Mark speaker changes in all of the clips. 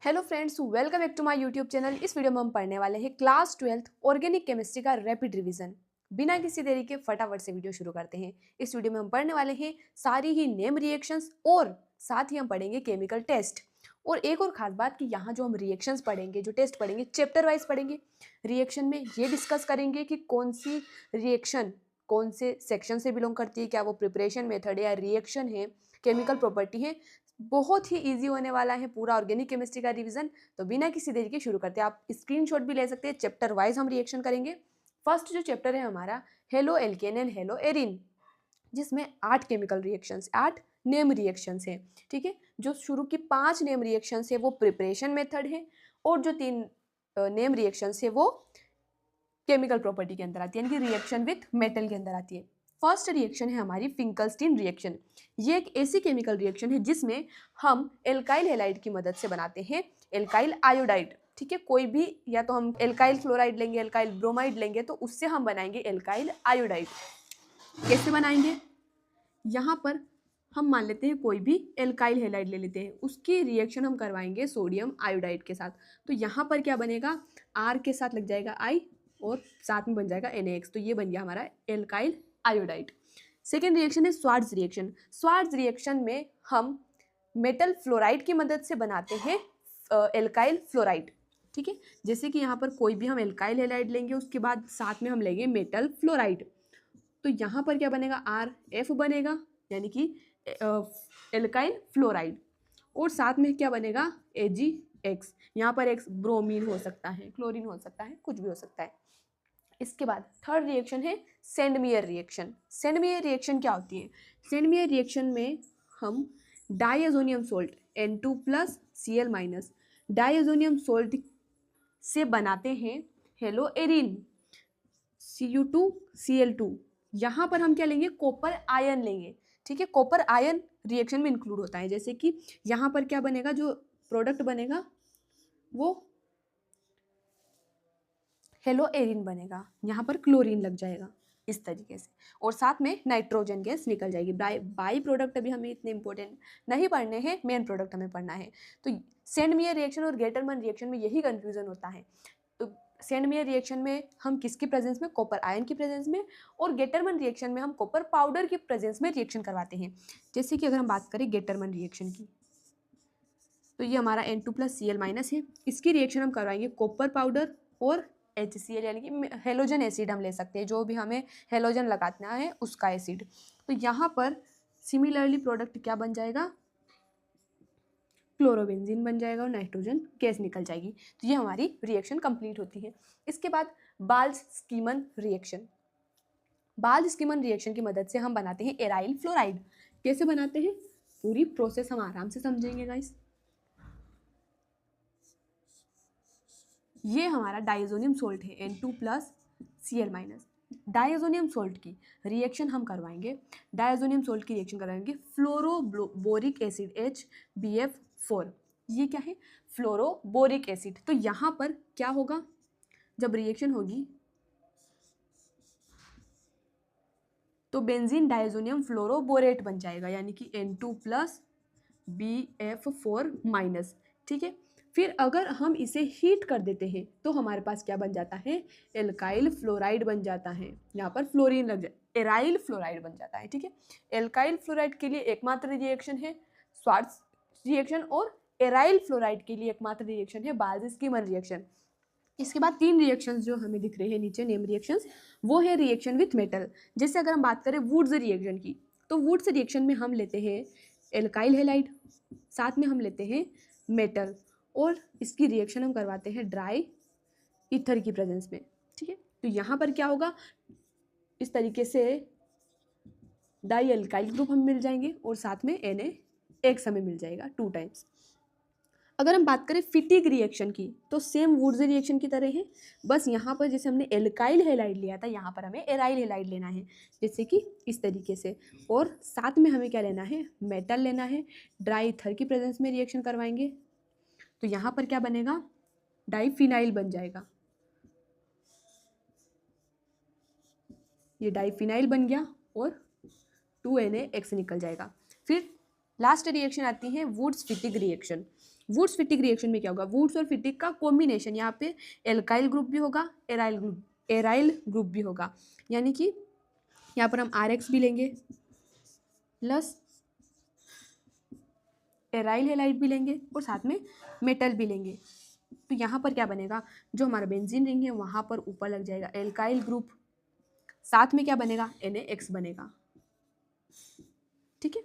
Speaker 1: Hello friends, welcome back to my YouTube channel. इस video में हम पढ़ने वाले हैं क्लास 12th ऑर्गेनिक केमिस्ट्री का रैपिड रिवीजन। बिना किसी देरी के फटाफट से वीडियो शुरू करते हैं। इस वीडियो में हम पढ़ने वाले हैं सारी ही नेम रिएक्शंस और साथ ही हम पढ़ेंगे केमिकल टेस्ट। और एक और खास बात कि यहाँ जो हम रिएक्शंस पढ़ेंगे, जो टेस्ट पढ़ेंगे, चैप्टर वाइज पढ़ेंगे। रिएक्शन में ये डिस्कस करेंगे कि कौन सी रिएक्शन कौन से सेक्शन से बिलोंग करती है, क्या वो प्रिपरेशन मेथड है या रिएक्शन है, केमिकल प्रॉपर्टी है। बहुत ही इजी होने वाला है पूरा ऑर्गेनिक केमिस्ट्री का रिवीजन। तो बिना किसी देरी के शुरू करते हैं। आप स्क्रीनशॉट भी ले सकते हैं। चैप्टर वाइज हम रिएक्शन करेंगे। फर्स्ट जो चैप्टर है हमारा halo alkane and hello Erin, जिसमें 8 केमिकल रिएक्शंस, 8 नेम रिएक्शंस हैं। ठीक है, जो शुरू की 5 नेम रिएक्शंस है वो प्रिपरेशन मेथड है और जो 3 नेम रिएक्शंस है वो केमिकल प्रॉपर्टी के अंदर आती है, यानी कि रिएक्शन विथ मेटल के अंदर आती है। फर्स्ट रिएक्शन है हमारी फिंकलस्टीन रिएक्शन। ये एक ऐसी केमिकल रिएक्शन है जिसमें हम एल्काइल हैलाइड की मदद से बनाते हैं एल्काइल आयोडाइड। ठीक है, कोई भी, या तो हम एल्काइल क्लोराइड लेंगे, एल्काइल ब्रोमाइड लेंगे, तो उससे हम बनाएंगे एल्काइल आयोडाइड। कैसे बनाएंगे? यहाँ पर हम मान लेते हैं कोई भी एल्काइल हैलाइड ले लेते हैं, उसकी रिएक्शन हम करवाएंगे सोडियम आयोडाइड के साथ। तो यहाँ पर क्या बनेगा, आर के साथ लग जाएगा आई और साथ में बन जाएगा NaX। तो ये बन गया हमारा एल्काइल आयोडाइड। सेकेंड रिएक्शन है स्वार्ट्ज रिएक्शन। स्वार्ट्ज रिएक्शन में हम मेटल फ्लोराइड की मदद से बनाते हैं एल्काइल फ्लोराइड। ठीक है, जैसे कि यहाँ पर कोई भी हम एल्काइल हैलाइड लेंगे, उसके बाद साथ में हम लेंगे मेटल फ्लोराइड। तो यहाँ पर क्या बनेगा, RF बनेगा, यानी कि एल्काइल फ्लोराइड। और साथ में क्या बनेगा, AgX। यहाँ पर X ब्रोमीन हो सकता है, क्लोरीन हो सकता है, कुछ भी हो सकता है। इसके बाद थर्ड रिएक्शन है सेंडमेयर रिएक्शन। सेंडमेयर रिएक्शन क्या होती है? सेंडमेयर रिएक्शन में हम डाइअज़ोनियम सोल्ट N2+Cl- डाइअज़ोनियम सोल्ट से बनाते हैं हेलो एरिन Cu2Cl2। यहाँ पर हम क्या लेंगे, कॉपर आयन लेंगे। ठीक है, कॉपर आयन रिएक्शन में इंक्लूड होता है। जैसे कि यहाँ पर क्या बनेगा, जो प्रोडक्ट बनेगा वो हेलो एरिन बनेगा, यहाँ पर क्लोरीन लग जाएगा इस तरीके से, और साथ में नाइट्रोजन गैस निकल जाएगी। बाई प्रोडक्ट अभी हमें इतने इंपॉर्टेंट नहीं पढ़ने हैं, मेन प्रोडक्ट हमें पढ़ना है। तो सेंडमेयर रिएक्शन और गेटरमन रिएक्शन में यही कंफ्यूजन होता है। तो सेंडमेयर रिएक्शन में हम किसकी प्रेजेंस में, कॉपर आयन की प्रेजेंस में, और गेटरमन रिएक्शन में हम कॉपर पाउडर की प्रेजेंस में रिएक्शन करवाते हैं। जैसे कि अगर हम बात करें गेटरमन रिएक्शन की, तो ये हमारा N2+Cl- है। इसकी रिएक्शन हम करवाएंगे कॉपर पाउडर और HCl, यानी कि हेलोजन एसिड हम ले सकते हैं, जो भी हमें हेलोजन लगाना है उसका एसिड। तो यहाँ पर सिमिलरली प्रोडक्ट क्या बन जाएगा, क्लोरोबेंजीन बन जाएगा और नाइट्रोजन गैस निकल जाएगी। तो ये हमारी रिएक्शन कंप्लीट होती है। इसके बाद बाल्ज-स्कीमन रिएक्शन। बाल्ज-स्कीमन रिएक्शन की मदद से हम बनाते हैं एराइल फ्लोराइड। कैसे बनाते हैं, पूरी प्रोसेस हम आराम से समझेंगे गाइस। ये हमारा डाइअज़ोनियम सोल्ट है N2+Cl-। डाइअज़ोनियम सोल्ट की रिएक्शन हम करवाएंगे, डाइअज़ोनियम सोल्ट की रिएक्शन करवाएंगे फ्लोरोबोरिक एसिड HBF4। ये क्या है, फ्लोरोबोरिक एसिड। तो यहाँ पर क्या होगा, जब रिएक्शन होगी तो बेंजीन डाइअज़ोनियम फ्लोरोबोरेट बन जाएगा, यानी कि N2+BF4-। ठीक है, फिर अगर हम इसे हीट कर देते हैं तो हमारे पास क्या बन जाता है, एल्काइल फ्लोराइड बन जाता है। यहाँ पर फ्लोरीन लग जाए, एराइल फ्लोराइड बन जाता है। ठीक है, एल्काइल फ्लोराइड के लिए एकमात्र रिएक्शन है स्वार्ट्ज रिएक्शन, और एराइल फ्लोराइड के लिए एकमात्र रिएक्शन है बाल्ज-स्कीमन रिएक्शन। इसके बाद 3 रिएक्शंस जो हमें दिख रहे हैं नीचे, नेम रिएक्शंस, वो है रिएक्शन विथ मेटल। जैसे अगर हम बात करें वुड्स रिएक्शन की, तो वुड्स रिएक्शन में हम लेते हैं एल्काइल हैलाइड, साथ में हम लेते हैं मेटल, और इसकी रिएक्शन हम करवाते हैं ड्राई ईथर की प्रेजेंस में। ठीक है, तो यहाँ पर क्या होगा, इस तरीके से डाई एल्काइल ग्रुप हमें मिल जाएंगे और साथ में NaX हमें मिल जाएगा 2 टाइम्स। अगर हम बात करें फिटिक रिएक्शन की, तो सेम वुड्स रिएक्शन की तरह है, बस यहाँ पर जैसे हमने एल्काइल हैलाइड लिया था, यहाँ पर हमें एराइल हैलाइड लेना है, जैसे कि इस तरीके से। और साथ में हमें क्या लेना है, मेटल लेना है। ड्राई ईथर की प्रेजेंस में रिएक्शन करवाएंगे, तो यहाँ पर क्या बनेगा, डाईफिनाइल बन जाएगा। ये डाईफिनाइल बन गया और 2NaX निकल जाएगा। फिर लास्ट रिएक्शन आती है Wurtz Fittig reaction. Wurtz Fittig reaction में क्या होगा, वुड्स और फिटिक का कॉम्बिनेशन, यहाँ पे एल्काइल ग्रुप भी होगा, एराइल ग्रुप भी होगा, यानी कि यहाँ पर हम RX भी लेंगे प्लस एराइल हेलाइड भी लेंगे और साथ में मेटल भी लेंगे। तो यहाँ पर क्या बनेगा, जो हमारा बेंजीन रिंग है वहाँ पर ऊपर लग जाएगा एल्काइल ग्रुप, साथ में क्या बनेगा, NaX बनेगा। ठीक है,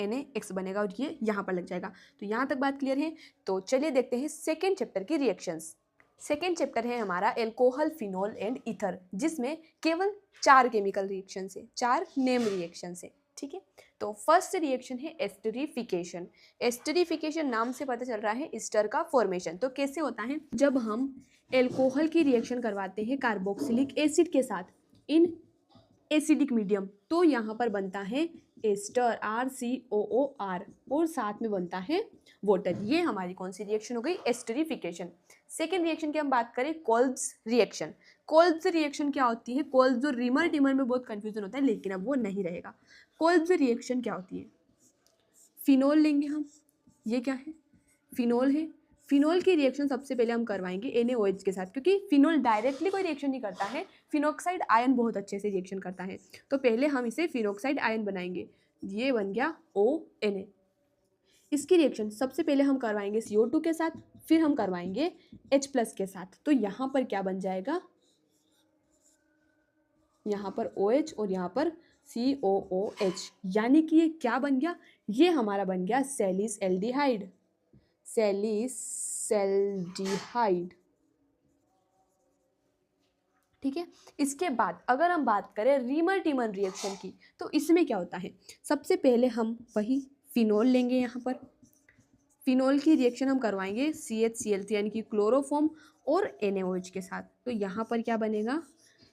Speaker 1: NaX बनेगा और ये यहाँ पर लग जाएगा। तो यहाँ तक बात क्लियर है। तो चलिए देखते हैं सेकेंड चैप्टर की रिएक्शंस। सेकेंड चैप्टर है हमारा एल्कोहल, फिनोल एंड ईथर, जिसमें केवल 4 केमिकल रिएक्शन है, 4 नेम रिएक्शन है। ठीक है, तो फर्स्ट रिएक्शन है एस्टरिफिकेशन। एस्टरिफिकेशन नाम से पता चल रहा है एस्टर का फॉर्मेशन। तो कैसे होता है, जब हम एल्कोहल की रिएक्शन करवाते हैं कार्बोक्सिलिक एसिड के साथ इन एसिडिक मीडियम, तो यहाँ पर बनता है एस्टर RCOOR और साथ में बनता है वाटर। ये हमारी कौन सी रिएक्शन हो गई, एस्टरिफिकेशन। सेकेंड रिएक्शन की हम बात करें कोल्ब्स रिएक्शन। कोल्ब्स रिएक्शन क्या होती है, कोल्ब्स और रीमर टीमर में बहुत कंफ्यूजन होता है, लेकिन अब वो नहीं रहेगा। कोल्ब्स रिएक्शन क्या होती है, फिनोल लेंगे हम, ये क्या है, फिनोल है। फिनोल की रिएक्शन सबसे पहले हम करवाएंगे NaOH के साथ, क्योंकि फिनोल डायरेक्टली कोई रिएक्शन नहीं करता है, फिनोक्साइड आयन बहुत अच्छे से रिएक्शन करता है। तो पहले हम इसे फिनोक्साइड आयन बनाएंगे, ये बन गया ONA। इसकी रिएक्शन सबसे पहले हम करवाएंगे CO2 के साथ, फिर हम करवाएंगे H+ के साथ। तो यहाँ पर क्या बन जाएगा, यहाँ पर OH और यहाँ पर COOH, यानी कि ये क्या बन गया, ये हमारा बन गया सैलिसल्डिहाइड। सैलिसल्डिहाइड, ठीक है। इसके बाद अगर हम बात करें रीमर टीमर रिएक्शन की, तो इसमें क्या होता है, सबसे पहले हम वही फिनोल लेंगे, यहाँ पर फिनोल की रिएक्शन हम करवाएंगे CHCl3 यानी कि क्लोरोफॉर्म और NaOH के साथ। तो यहाँ पर क्या बनेगा,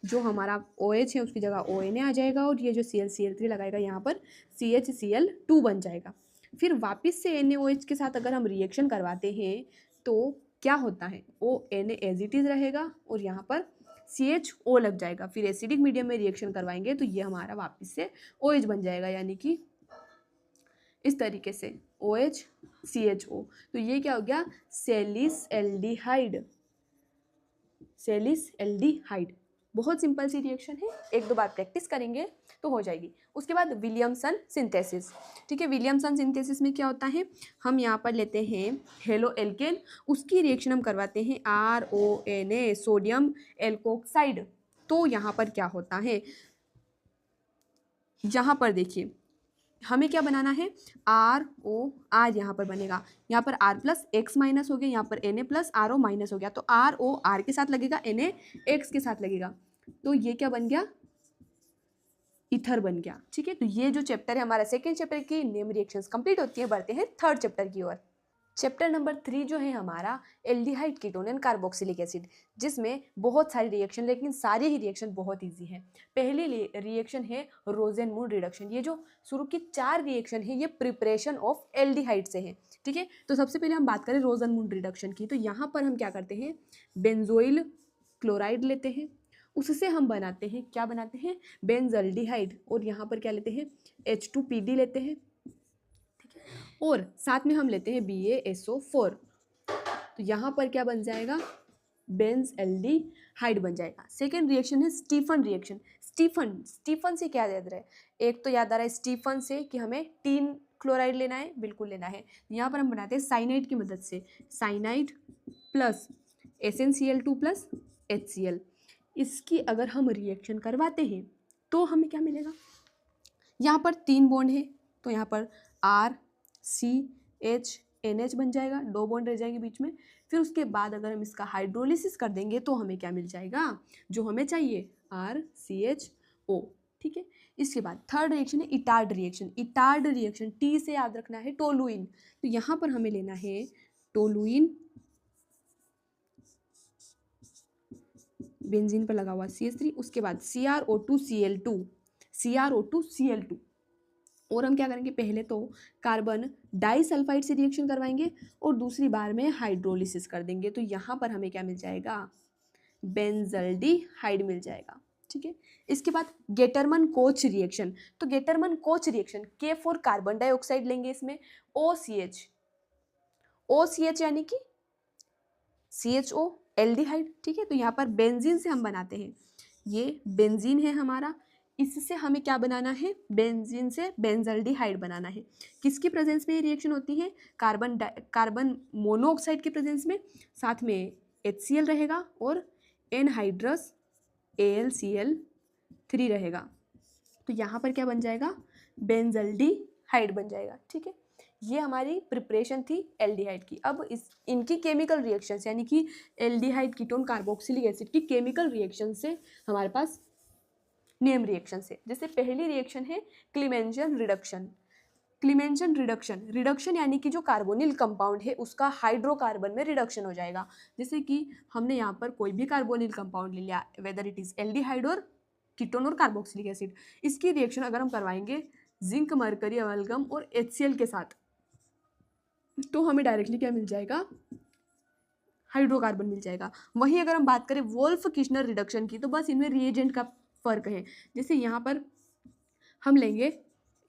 Speaker 1: जो हमारा OH है उसकी जगह ONA आ जाएगा और ये जो ClCl3 लगाएगा यहाँ पर CHCl2 बन जाएगा। फिर वापस से NaOH के साथ अगर हम रिएक्शन करवाते हैं तो क्या होता है, ONA एज इट इज रहेगा और यहाँ पर CHO लग जाएगा। फिर एसिडिक मीडियम में रिएक्शन करवाएंगे तो ये हमारा वापस से OH बन जाएगा, यानी कि इस तरीके से OH CHO। तो ये क्या हो गया, सैलिसल्डिहाइड। सैलिसल्डिहाइड बहुत सिंपल सी रिएक्शन है, एक दो बार प्रैक्टिस करेंगे तो हो जाएगी। उसके बाद विलियमसन सिंथेसिस। ठीक है, विलियमसन सिंथेसिस में क्या होता है, हम यहाँ पर लेते हैं हेलो एल्केन, उसकी रिएक्शन हम करवाते हैं RONA, सोडियम एल्कोक्साइड। तो यहाँ पर क्या होता है, यहाँ पर देखिए हमें क्या बनाना है, ROR यहाँ पर बनेगा, यहाँ पर R+X- हो गया, यहाँ पर Na+RO- हो गया। तो ROR के साथ लगेगा, NaX के साथ लगेगा, तो ये क्या बन गया, ईथर बन गया। ठीक है, तो ये जो चैप्टर है हमारा सेकेंड चैप्टर की नेम रिएक्शंस कंप्लीट होती है। बढ़ते हैं थर्ड चैप्टर की ओर। चैप्टर नंबर 3 जो है हमारा aldehyde, ketone and carboxylic acid, जिसमें बहुत सारी रिएक्शन, लेकिन सारी ही रिएक्शन बहुत इजी है। पहली रिएक्शन है रोजेनमूड रिडक्शन। ये जो शुरू की 4 रिएक्शन है ये प्रिपरेशन ऑफ एल्डिहाइड से है। ठीक है, तो सबसे पहले हम बात करें रोजेनमूड रिडक्शन की, तो यहाँ पर हम क्या करते हैं, बेंजोइल क्लोराइड लेते हैं, उससे हम बनाते हैं, क्या बनाते हैं, बेंजल्डिहाइड, और यहाँ पर क्या लेते हैं, H2PD लेते हैं, और साथ में हम लेते हैं BaSO4। तो यहाँ पर क्या बन जाएगा, बेंजल्डिहाइड बन जाएगा। सेकेंड रिएक्शन है स्टीफन रिएक्शन। स्टीफन से क्या याद रहा है, एक तो याद आ रहा है स्टीफन से कि हमें टीन क्लोराइड लेना है, बिल्कुल लेना है। यहाँ पर हम बनाते हैं साइनाइड की मदद से, cyanide plus SnCl2 plus HCl। इसकी अगर हम रिएक्शन करवाते हैं तो हमें क्या मिलेगा, यहाँ पर 3 बॉन्ड है तो यहाँ पर RCHNH बन जाएगा, 2 बॉन्ड रह जाएंगे बीच में। फिर उसके बाद अगर हम इसका हाइड्रोलिसिस कर देंगे तो हमें क्या मिल जाएगा, जो हमें चाहिए, RCHO। ठीक है, इसके बाद थर्ड रिएक्शन है Etard reaction. Etard reaction T से याद रखना है टोलुइन, तो यहाँ पर हमें लेना है टोलुइन, बेंजीन पर लगा हुआ CH3, उसके बाद CrO2Cl2, और हम क्या करेंगे, पहले तो कार्बन डाइसल्फाइड से रिएक्शन करवाएंगे और दूसरी बार में हाइड्रोलिसिस कर देंगे। तो यहाँ पर हमें क्या मिल जाएगा, बेंजल्डिहाइड मिल जाएगा। ठीक है। इसके बाद गेटरमन कोच रिएक्शन, तो गेटरमन कोच रिएक्शन के फॉर कार्बन डाइऑक्साइड लेंगे, इसमें OCH, OCH यानी कि CHO एल्डिहाइड, ठीक है। तो यहाँ पर बेंजीन से हम बनाते हैं, ये बेंजीन है हमारा, इससे हमें क्या बनाना है, बेंजीन से बेंजल्डिहाइड बनाना है। किसकी प्रेजेंस में ये रिएक्शन होती है, कार्बन मोनोऑक्साइड के प्रेजेंस में, साथ में HCl रहेगा और एनहाइड्रस AlCl3 रहेगा। तो यहाँ पर क्या बन जाएगा, बेंजल्डिहाइड बन जाएगा, ठीक है। ये हमारी प्रिपरेशन थी एल्डिहाइड की। अब इनकी केमिकल रिएक्शंस यानी कि एल्डिहाइड कीटोन कार्बोक्सिलिक एसिड की केमिकल रिएक्शन से हमारे पास नेम रिएक्शन से, जैसे पहली रिएक्शन है क्लीमेंजन रिडक्शन। क्लीमेंजन रिडक्शन, रिडक्शन यानी कि जो कार्बोनिल कंपाउंड है उसका हाइड्रोकार्बन में रिडक्शन हो जाएगा। जैसे कि हमने यहाँ पर कोई भी कार्बोनिल कंपाउंड ले लिया, वेदर इट इज एल्डिहाइड और कीटोन और कार्बोक्सिलिक एसिड, इसकी रिएक्शन अगर हम करवाएंगे जिंक मरकरी अमलगम और HCl के साथ, तो हमें डायरेक्टली क्या मिल जाएगा, हाइड्रोकार्बन मिल जाएगा। वहीं अगर हम बात करें वोल्फ किश्नर रिडक्शन की, तो बस इनमें रिएजेंट का फर्क है। जैसे यहाँ पर हम लेंगे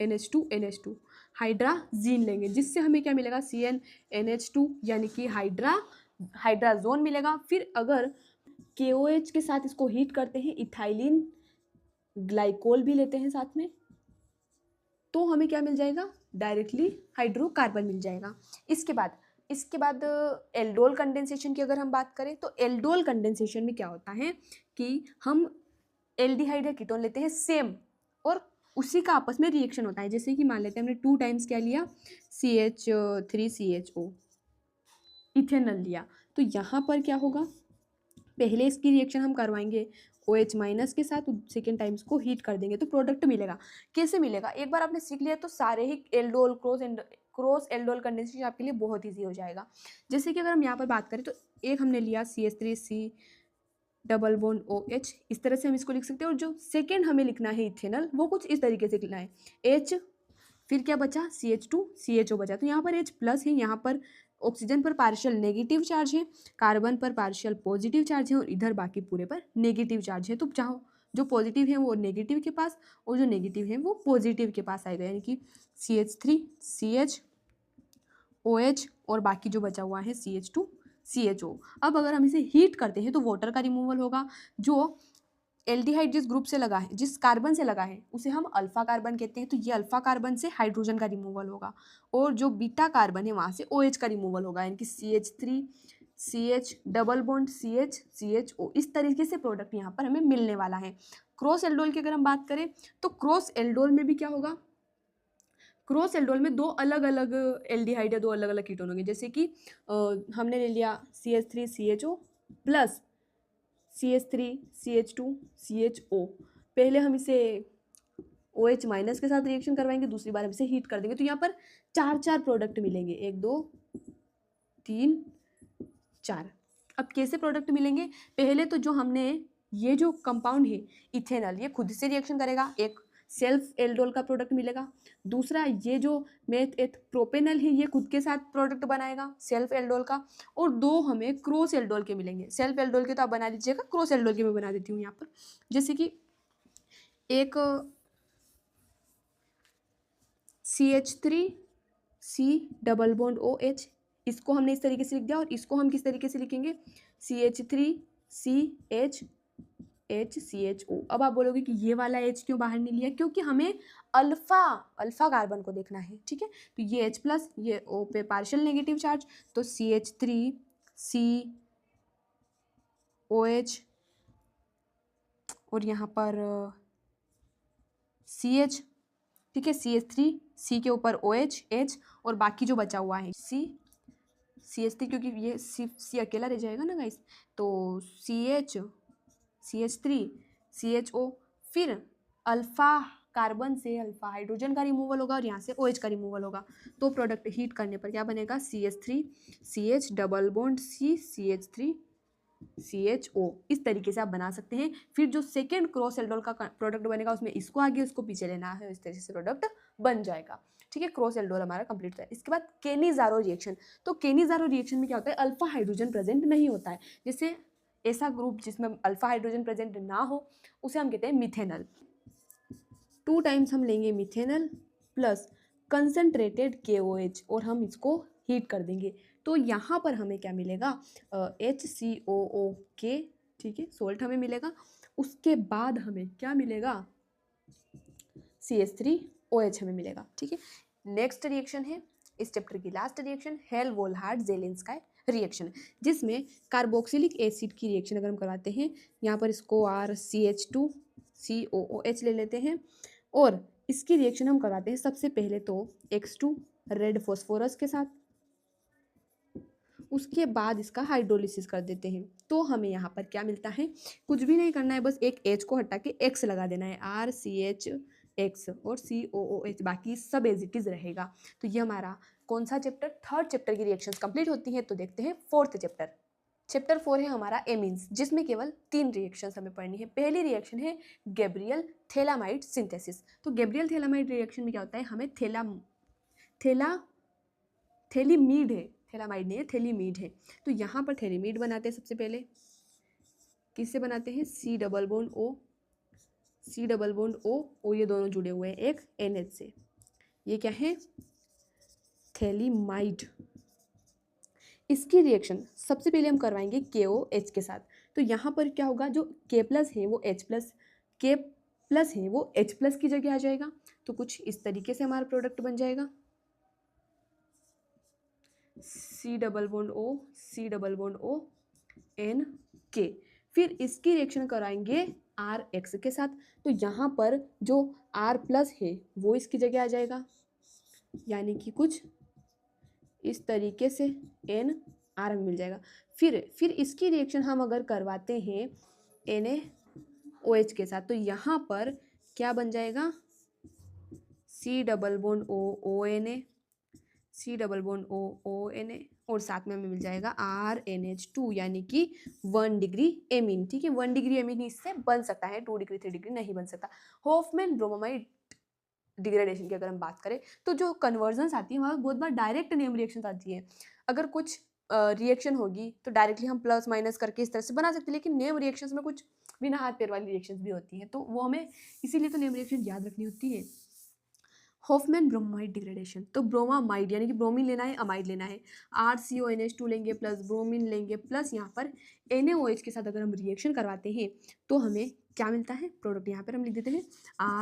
Speaker 1: NH2 हाइड्राजीन लेंगे, जिससे हमें क्या मिलेगा, CnNH2 यानी कि हाइड्राजोन मिलेगा। फिर अगर KOH के साथ इसको हीट करते हैं, इथाइलिन ग्लाइकोल भी लेते हैं साथ में, तो हमें क्या मिल जाएगा, डायरेक्टली हाइड्रोकार्बन मिल जाएगा। इसके बाद एल्डोल कंडेंसेशन की अगर हम बात करें, तो एल्डोल कंडेंसेशन में क्या होता है कि हम एल्डिहाइड या कीटोन लेते हैं सेम, और उसी का आपस में रिएक्शन होता है। जैसे कि मान लेते हैं हमने 2 टाइम्स क्या लिया, CH3CHO इथेनॉल लिया, तो यहाँ पर क्या होगा, पहले इसकी रिएक्शन हम करवाएंगे OH- के साथ, सेकेंड टाइम इसको हीट कर देंगे तो प्रोडक्ट मिलेगा। कैसे मिलेगा, एक बार आपने सीख लिया तो सारे ही एल्डोल क्रॉस एल्डोल कंडेंसेशन आपके लिए बहुत ईजी हो जाएगा। जैसे कि अगर हम यहाँ पर बात करें, तो एक हमने लिया CH3C डबल बॉन्ड OH, इस तरह से हम इसको लिख सकते हैं। और जो सेकेंड हमें लिखना है इथेनॉल, वो कुछ इस तरीके से लिखना है, H, फिर क्या बचा, CH2CHO बचा। तो यहाँ पर H प्लस है, यहाँ पर ऑक्सीजन पर पार्शियल नेगेटिव चार्ज है, कार्बन पर पार्शियल पॉजिटिव चार्ज है, और इधर बाकी पूरे पर नेगेटिव चार्ज है। तो चाहो जो पॉजिटिव है वो नेगेटिव के पास, और जो नेगेटिव है वो पॉजिटिव के पास आएगा, यानी कि CH3 CHOH और बाकी जो बचा हुआ है CH2CHO। अब अगर हम इसे हीट करते हैं तो वाटर का रिमूवल होगा। जो एल्डिहाइड जिस ग्रुप से लगा है, जिस कार्बन से लगा है, उसे हम अल्फा कार्बन कहते हैं। तो ये अल्फा कार्बन से हाइड्रोजन का रिमूवल होगा, और जो बीटा कार्बन है वहाँ से OH का रिमूवल होगा, यानी कि CH3 CH double bond CH CHO। इस तरीके से प्रोडक्ट यहाँ पर हमें मिलने वाला है। क्रॉस एल्डोल की अगर हम बात करें, तो क्रॉस एल्डोल में भी क्या होगा, क्रॉस एल्डोल में 2 अलग अलग एल्डिहाइड या 2 अलग अलग कीटोन होंगे। जैसे कि हमने ले लिया CH3CHO प्लस CH3CH2CHO, पहले हम इसे OH- के साथ रिएक्शन करवाएंगे, दूसरी बार हम इसे हीट कर देंगे, तो यहाँ पर 4 प्रोडक्ट मिलेंगे, 1 2 3 4। अब कैसे प्रोडक्ट मिलेंगे, पहले तो जो हमने ये जो कंपाउंड है इथेनॉल, ये खुद से रिएक्शन करेगा, एक सेल्फ एल्डोल का प्रोडक्ट मिलेगा। दूसरा ये जो मेथ एथ प्रोपेनल है, ये खुद के साथ प्रोडक्ट बनाएगा सेल्फ एल्डोल का। और 2 हमें क्रॉस एल्डोल के मिलेंगे। सेल्फ एल्डोल के तो आप बना लीजिएगा, क्रॉस एल्डोल के मैं बना देती हूँ यहाँ पर। जैसे कि एक CH3C डबल बॉन्ड OH, इसको हमने इस तरीके से लिख दिया, और इसको हम किस तरीके से लिखेंगे, CH3CHHCHO। अब आप बोलोगे कि ये वाला H क्यों बाहर नहीं लिया, क्योंकि हमें अल्फा कार्बन को देखना है, ठीक है। तो ये H प्लस, ये O पे पार्शियल नेगेटिव चार्ज, तो CH3COH और यहाँ पर CH, ठीक है, CH3C के ऊपर OH H, और बाकी जो बचा हुआ है CH3, क्योंकि ये C अकेला रह जाएगा ना गाइस, तो CH3CHO, फिर अल्फा कार्बन से अल्फा हाइड्रोजन का रिमूवल होगा, और यहाँ से OH का रिमूवल होगा। तो प्रोडक्ट हीट करने पर क्या बनेगा, CH3CH डबल बॉन्ड CH3CHO। इस तरीके से आप बना सकते हैं। फिर जो सेकेंड क्रॉस एल्डोल का प्रोडक्ट बनेगा, उसमें इसको आगे उसको पीछे लेना है, इस तरीके से प्रोडक्ट बन जाएगा, ठीक है। क्रॉस एल्डोल हमारा कंप्लीट है। इसके बाद केनिज़ारो रिएक्शन। तो केनिज़ारो रिएक्शन में क्या होता है, अल्फा हाइड्रोजन प्रेजेंट नहीं होता है। जैसे ऐसा ग्रुप जिसमें अल्फा हाइड्रोजन प्रेजेंट ना हो उसे हम कहते हैं मिथेनल। 2 टाइम्स हम लेंगे मिथेनल प्लस कंसनट्रेटेड KOH और हम इसको हीट कर देंगे, तो यहाँ पर हमें क्या मिलेगा, HCOOK, ठीक है, सोल्ट हमें मिलेगा। उसके बाद हमें क्या मिलेगा, CH3OH हमें मिलेगा, ठीक है। नेक्स्ट रिएक्शन है इस चैप्टर की लास्ट रिएक्शन, हेल-वोल्हार्ड-जेलेंस्काई रिएक्शन, जिसमें कार्बोक्सिलिक एसिड की रिएक्शन अगर हम करवाते हैं, यहाँ पर इसको RCH2COOH ले लेते हैं और इसकी रिएक्शन हम करवाते हैं सबसे पहले तो X2 रेड फॉस्फोरस के साथ, उसके बाद इसका हाइड्रोलिसिस कर देते हैं। तो हमें यहाँ पर क्या मिलता है, कुछ भी नहीं करना है, बस एक H को हटा के X लगा देना है, RCHX और COOH, बाकी सब एज इट इज रहेगा। तो ये हमारा कौन सा चैप्टर, थर्ड चैप्टर की रिएक्शंस कंप्लीट होती हैं। तो देखते हैं फोर्थ चैप्टर। चैप्टर 4 है हमारा एमीन्स, जिसमें केवल 3 रिएक्शंस हमें पढ़नी है। पहली रिएक्शन है गैब्रियल थैलामाइड सिंथेसिस। तो गैब्रियल थैलामाइड रिएक्शन में क्या होता है, हमें थैलीमीड है, थैलामाइड नहीं है, थैलीमीड है। तो यहाँ पर थैलीमीड बनाते हैं सबसे पहले, किससे बनाते हैं, C डबल बॉन्ड O और ये दोनों जुड़े हुए हैं एक NH से, ये क्या है, थैलीमाइड। इसकी रिएक्शन सबसे पहले हम करवाएंगे KOH के साथ। तो यहाँ पर क्या होगा, जो K+ है वो K+ है वो H+ की जगह आ जाएगा। तो कुछ इस तरीके से हमारा प्रोडक्ट बन जाएगा, C double bond O NK। फिर इसकी रिएक्शन कराएंगे RX के साथ। तो यहाँ पर जो R+ है वो इसकी जगह आ जाएगा, यानी कि कुछ इस तरीके से NR मिल जाएगा। फिर इसकी रिएक्शन हम अगर करवाते हैं NaOH के साथ, तो यहाँ पर क्या बन जाएगा, C double bond ONA, C double bond ONA और साथ में हमें मिल जाएगा RNH2, यानी कि 1 डिग्री एमीन, ठीक है। 1 डिग्री एमीन इससे बन सकता है, 2 डिग्री 3 डिग्री नहीं बन सकता। हॉफमैन ब्रोमाइड डिग्रेडेशन की अगर हम बात करें तो जो कन्वर्जन्स आती है वहाँ बहुत बार डायरेक्ट नेम रिएक्शन आती है। अगर कुछ रिएक्शन होगी तो डायरेक्टली हम प्लस माइनस करके इस तरह से बना सकते हैं, लेकिन नेम रिएक्शंस में कुछ बिना हाथ पैर वाली रिएक्शंस भी होती हैं, तो वो हमें इसीलिए तो नेम रिएक्शन याद रखनी होती है। हॉफमैन ब्रोमाइड डिग्रेडेशन, तो ब्रोमामाइड यानी कि ब्रोमीन लेना है, अमाइड लेना है, RCONH2 लेंगे प्लस ब्रोमीन लेंगे प्लस यहाँ पर NaOH के साथ अगर हम रिएक्शन करवाते हैं तो हमें क्या मिलता है, प्रोडक्ट यहाँ पर हम लिख देते हैं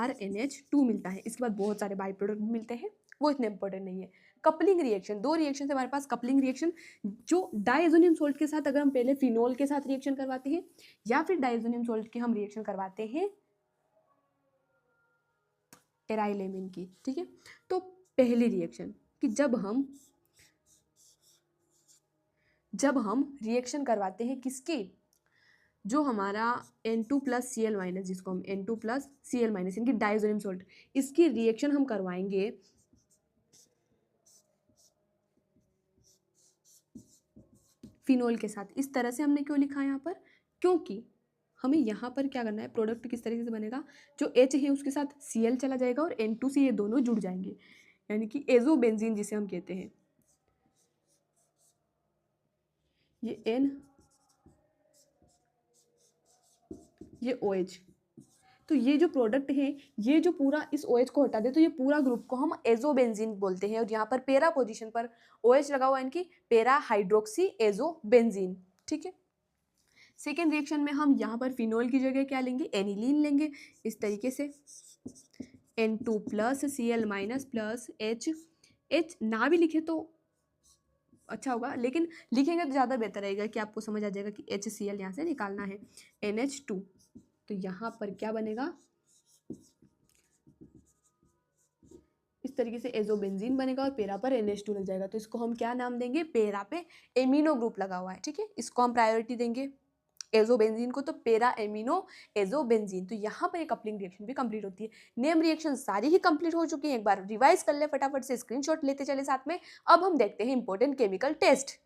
Speaker 1: RNH2 मिलता है। इसके बाद बहुत सारे बाई प्रोडक्ट भी मिलते हैं, वो इतने इंपॉर्टेंट नहीं है। कपलिंग रिएक्शन, 2 रिएक्शन हमारे पास कपलिंग रिएक्शन, जो डाइएजोनियम सोल्ट के साथ अगर हम पहले फिनोल के साथ रिएक्शन करवाते हैं या फिर डाइएजोनियम सोल्ट के हम रिएक्शन करवाते हैं एराइलेमिन की, ठीक है। तो पहली रिएक्शन कि जब हम रिएक्शन करवाते हैं किसकी, जो हमारा N2+Cl-, जिसको हम N2+Cl- इनकी डाइएजोनियम सोल्ट, इसकी रिएक्शन हम करवाएंगे फिनोल के साथ। इस तरह से हमने क्यों लिखा है यहाँ पर, क्योंकि हमें यहाँ पर क्या करना है, प्रोडक्ट किस तरीके से बनेगा, जो H है उसके साथ Cl चला जाएगा और N2 से ये दोनों जुड़ जाएंगे, यानी कि एजोबेंजीन जिसे हम कहते हैं। ये N, ये OH, तो ये जो प्रोडक्ट है, ये जो पूरा इस OH को हटा दे तो ये पूरा ग्रुप को हम एजोबेंजीन बोलते हैं। और यहाँ पर पैरा पोजीशन पर OH लगा हुआ है, इनकी पैरा हाइड्रोक्सी एजोबेंजीन, ठीक है। सेकेंड रिएक्शन में हम यहाँ पर फिनोल की जगह क्या लेंगे, एनिलीन लेंगे, इस तरीके से N2+Cl- प्लस H ना भी लिखे तो अच्छा होगा, लेकिन लिखेंगे तो ज़्यादा बेहतर रहेगा कि आपको समझ आ जाएगा कि HCl यहाँ से निकालना है, NH2। तो यहाँ पर क्या बनेगा, इस तरीके से एजोबेंजीन बनेगा और पैरा पर NH2 लग जाएगा। तो इसको हम क्या नाम देंगे, पैरा पे एमिनो ग्रुप लगा हुआ है, ठीक है, इसको हम प्रायोरिटी देंगे एजोबेंजीन को, तो पैरा एमिनो एजोबेंजीन। तो यहाँ पर एक कपलिंग रिएक्शन भी कंप्लीट होती है। नेम रिएक्शन सारी ही कंप्लीट हो चुकी है, एक बार रिवाइज कर ले फटाफट से, स्क्रीनशॉट लेते चले साथ में। अब हम देखते हैं इंपॉर्टेंट केमिकल टेस्ट।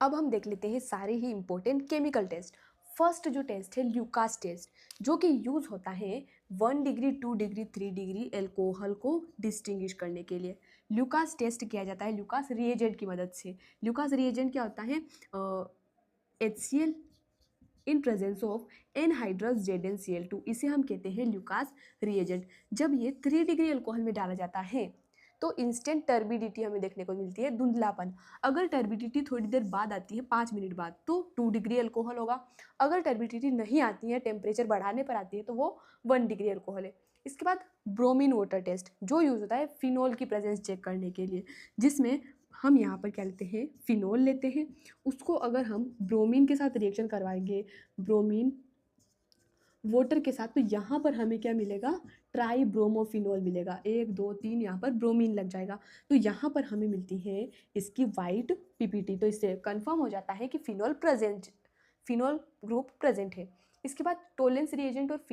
Speaker 1: अब हम देख लेते हैं सारे ही इंपॉर्टेंट केमिकल टेस्ट। फर्स्ट जो टेस्ट है ल्यूकास टेस्ट, जो कि यूज होता है 1 डिग्री 2 डिग्री 3 डिग्री एल्कोहल को डिस्टिंग्विश करने के लिए। ल्यूकास टेस्ट किया जाता है ल्यूकास रिएजेंट की मदद से। ल्यूकास रिएजेंट क्या होता है, HCl in presence of anhydrous ZnCl2, इसे हम कहते हैं ल्यूकास रिएजेंट। जब ये 3 डिग्री अल्कोहल में डाला जाता है तो इंस्टेंट टर्बिडिटी हमें देखने को मिलती है, धुंधलापन। अगर टर्बिडिटी थोड़ी देर बाद आती है, 5 मिनट बाद, तो 2 डिग्री अल्कोहल होगा। अगर टर्बिडिटी नहीं आती है, टेम्परेचर बढ़ाने पर आती है, तो वो 1 डिग्री अल्कोहल है। इसके बाद ब्रोमीन वाटर टेस्ट, जो यूज़ होता है फिनोल की प्रेजेंस चेक करने के लिए, जिसमें हम यहाँ पर क्या लेते हैं, फिनोल लेते हैं। उसको अगर हम ब्रोमीन के साथ रिएक्शन करवाएंगे, ब्रोमीन वाटर के साथ, तो यहाँ पर हमें क्या मिलेगा, ट्राई ब्रोमोफिनोल मिलेगा। 1 2 3 यहाँ पर ब्रोमीन लग जाएगा, तो यहाँ पर हमें मिलती है इसकी वाइट पीपीटी। तो इससे कंफर्म हो जाता है कि फिनोल ग्रुप प्रेजेंट है। इसके बाद टोलेंस रिएजेंट और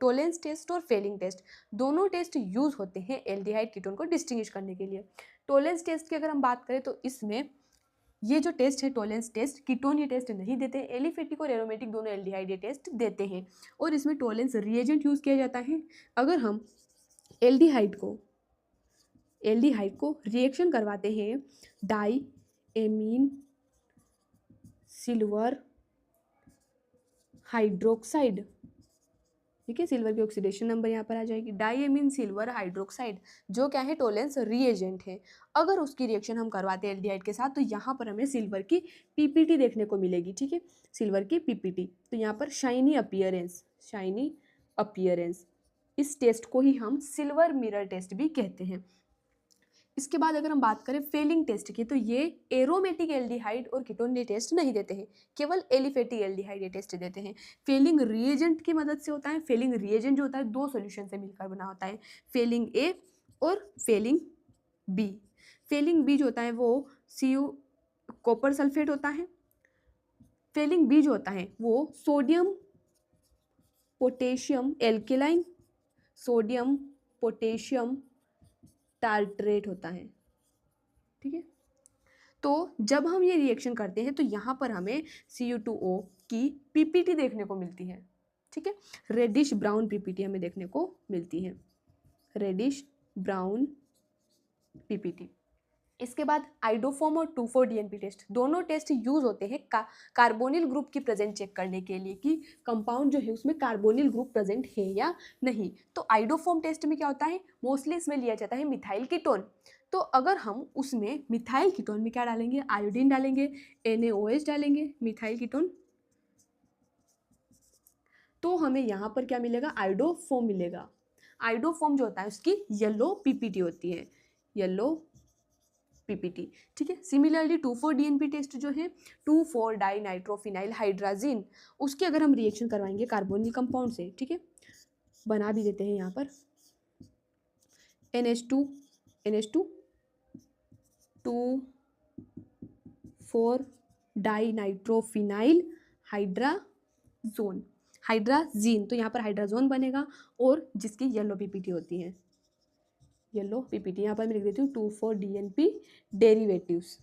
Speaker 1: टोलेंस टेस्ट और फेलिंग टेस्ट, दोनों टेस्ट यूज होते हैं एल्डिहाइड कीटोन को डिस्टिंग्विश करने के लिए। टोलेंस टेस्ट की अगर हम बात करें तो इसमें ये जो टेस्ट है टोलेंस टेस्ट, कीटोन ये टेस्ट नहीं देते, एलिफेटिक और एरोमेटिक दोनों एल्डिहाइड ये टेस्ट देते हैं। और इसमें टोलेंस रिएजेंट यूज़ किया जाता है। अगर हम एल्डिहाइड को रिएक्शन करवाते हैं डाई एमीन सिल्वर हाइड्रोक्साइड, ठीक है, सिल्वर की ऑक्सीडेशन नंबर यहाँ पर आ जाएगी, डाईएमीन सिल्वर हाइड्रोक्साइड, जो क्या है, टोलेंस रिएजेंट है। अगर उसकी रिएक्शन हम करवाते हैं एल्डिहाइड के साथ, तो यहाँ पर हमें सिल्वर की पीपीटी देखने को मिलेगी, ठीक है, सिल्वर की पीपीटी। तो यहाँ पर शाइनी अपीयरेंस, इस टेस्ट को ही हम सिल्वर मिरर टेस्ट भी कहते हैं। इसके बाद अगर हम बात करें फेलिंग टेस्ट की, तो ये एरोमेटिक एल्डिहाइड और कीटोन ये टेस्ट नहीं देते हैं, केवल एलिफेटिक एल्डिहाइड ये टेस्ट देते हैं। फेलिंग रिएजेंट की मदद से होता है। फेलिंग रिएजेंट जो होता है 2 सॉल्यूशन से मिलकर बना होता है, फेलिंग ए और फेलिंग बी। फेलिंग बी जो होता है वो Cu कॉपर सल्फेट होता है। फेलिंग बी जो होता है वो sodium potassium alkaline, sodium potassium tartrate होता है, ठीक है। तो जब हम ये रिएक्शन करते हैं तो यहाँ पर हमें Cu2O की पीपीटी देखने को मिलती है, ठीक है, रेडिश ब्राउन पीपीटी हमें देखने को मिलती है, रेडिश ब्राउन पीपीटी। इसके बाद आइडोफॉर्म और 2,4-DNP टेस्ट, दोनों टेस्ट यूज होते हैं कार्बोनिल ग्रुप की प्रेजेंट चेक करने के लिए कि कंपाउंड जो है उसमें कार्बोनिल ग्रुप प्रेजेंट है या नहीं। तो आइडोफॉर्म टेस्ट में क्या होता है, मोस्टली इसमें लिया जाता है मिथाइल कीटोन। तो अगर हम उसमें मिथाइल कीटोन में क्या डालेंगे, आयोडीन डालेंगे, NaOH डालेंगे, मिथाइल कीटोन, तो हमें यहाँ पर क्या मिलेगा, आइडोफॉर्म मिलेगा। आइडोफॉर्म जो होता है उसकी येलो पीपीटी होती है, येलो पीपीटी, ठीक है। सिमिलरली 2,4-DNP टेस्ट जो है 2,4-डाइनाइट्रोफिनाइल हाइड्राजीन, उसके अगर हम रिएक्शन करवाएंगे कार्बोनिल कंपाउंड से, ठीक है, बना भी देते हैं यहाँ पर NH2 2,4-डाइनाइट्रोफिनाइल हाइड्राजीन, तो यहाँ पर हाइड्राजोन बनेगा और जिसकी येलो पीपीटी होती है, येलो पीपीटी यहाँ पर मैं लिख देती हूँ 2,4-DNP डेरिवेटिव्स,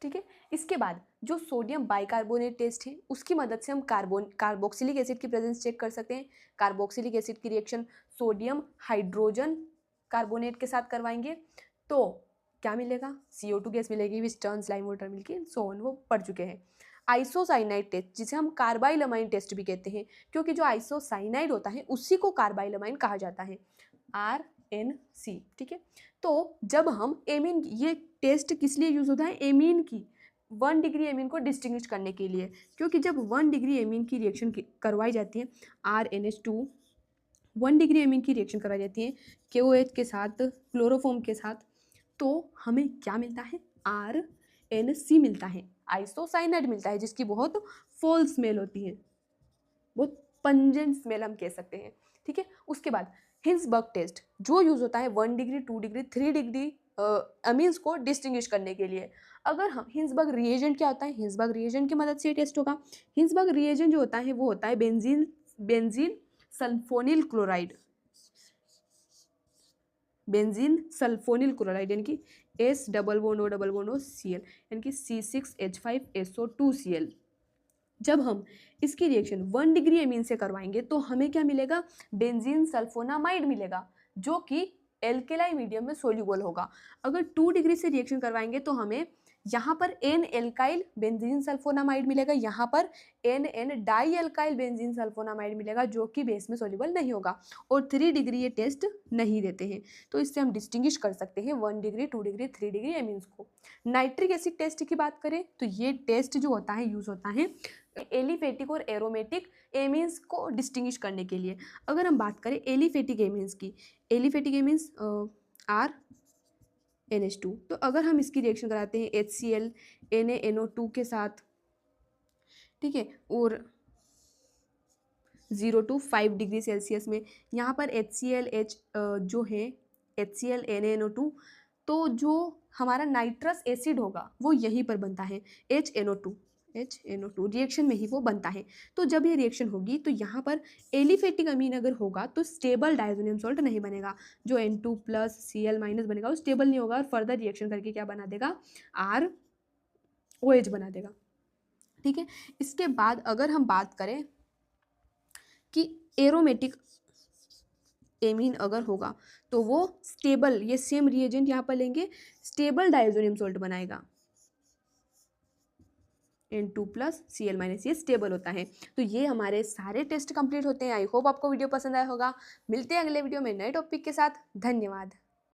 Speaker 1: ठीक है। इसके बाद जो सोडियम बाइकार्बोनेट टेस्ट है उसकी मदद से हम कार्बोक्सिलिक एसिड की प्रेजेंस चेक कर सकते हैं। कार्बोक्सिलिक एसिड की रिएक्शन सोडियम हाइड्रोजन कार्बोनेट के साथ करवाएंगे तो क्या मिलेगा, CO2 गैस मिलेगी, विच टर्न्स लाइम वाटर मिलके सो ऑन, वो पढ़ चुके हैं। आइसोसाइनाइड टेस्ट, जिसे हम कार्बाइलमाइन टेस्ट भी कहते हैं, क्योंकि जो आइसोसाइनाइड होता है उसी को कार्बाइलमाइन कहा जाता है, RNC, ठीक है। तो जब हम एमीन, ये टेस्ट किस लिए यूज होता है, एमीन की 1 डिग्री एमीन को डिस्टिंग्विश करने के लिए, क्योंकि जब 1 डिग्री एमीन की रिएक्शन करवाई जाती है, RNH2 1 डिग्री एमीन की रिएक्शन कराई जाती है KOH के साथ, क्लोरोफॉर्म के साथ, तो हमें क्या मिलता है, RNC मिलता है, आइसोसाइनाइड मिलता है, जिसकी बहुत फॉल स्मेल होती है, बहुत पंजेंट स्मेल हम कह सकते हैं, ठीक है। उसके बाद हिंसबर्ग टेस्ट, जो यूज होता है 1 डिग्री 2 डिग्री 3 डिग्री अमीन्स को डिस्टिंग्विश करने के लिए। अगर हम हिंसबर्ग रिएजेंट क्या होता है, हिंसबर्ग रिएजेंट की मदद से ये टेस्ट होगा। हिंसबर्ग रिएजेंट जो होता है वो होता है बेंजीन सल्फोनिल क्लोराइड, यानी कि S+O+Cl, यानी कि C6H5SO2Cl। जब हम इसकी रिएक्शन 1 डिग्री एमीन से करवाएंगे तो हमें क्या मिलेगा, बेंजीन सल्फोनामाइड मिलेगा, जो कि एल्केलाई मीडियम में सोल्यूबल होगा। अगर 2 डिग्री से रिएक्शन करवाएंगे तो हमें यहाँ पर एन एल्काइल बेंजीन सल्फोनामाइड मिलेगा, यहाँ पर N di alkyl benzene sulphonamide मिलेगा, जो कि बेस में सोल्यूबल नहीं होगा। और 3 डिग्री ये टेस्ट नहीं देते हैं, तो इससे हम डिस्टिंग्विश कर सकते हैं 1 डिग्री, 2 डिग्री, 3 डिग्री एमीन्स को। नाइट्रिक एसिड टेस्ट की बात करें तो ये टेस्ट जो होता है यूज़ होता है एलिफेटिक और एरोमेटिक एमीन्स को डिस्टिंग्विश करने के लिए। अगर हम बात करें एलिफेटिक एमीन्स की, एलिफेटिक एमीन्स आर NH2, तो अगर हम इसकी रिएक्शन कराते हैं HCl NaNO2 के साथ, ठीक है, और 0 to 5 डिग्री सेल्सियस में, यहाँ पर HCl जो है HCl NaNO2, तो जो हमारा नाइट्रस एसिड होगा वो यहीं पर बनता है HNO2 रिएक्शन में ही वो बनता है। तो जब ये रिएक्शन होगी तो यहाँ पर एलिफेटिक अमीन अगर होगा तो स्टेबल डायजोनियम सॉल्ट नहीं बनेगा, जो N2 प्लस Cl माइनस बनेगा वो स्टेबल नहीं होगा और फर्दर रिएक्शन करके क्या बना देगा, ROH बना देगा। ठीक है, इसके बाद अगर हम बात करें कि एरोमेटिक एमीन अगर होगा तो वो स्टेबल, ये सेम रिएजेंट यहाँ पर लेंगे, स्टेबल डायजोनियम सॉल्ट बनाएगा, N2 प्लस Cl माइनस, ये स्टेबल होता है। तो ये हमारे सारे टेस्ट कंप्लीट होते हैं। आई होप आपको वीडियो पसंद आया होगा। मिलते हैं अगले वीडियो में नए टॉपिक के साथ। धन्यवाद।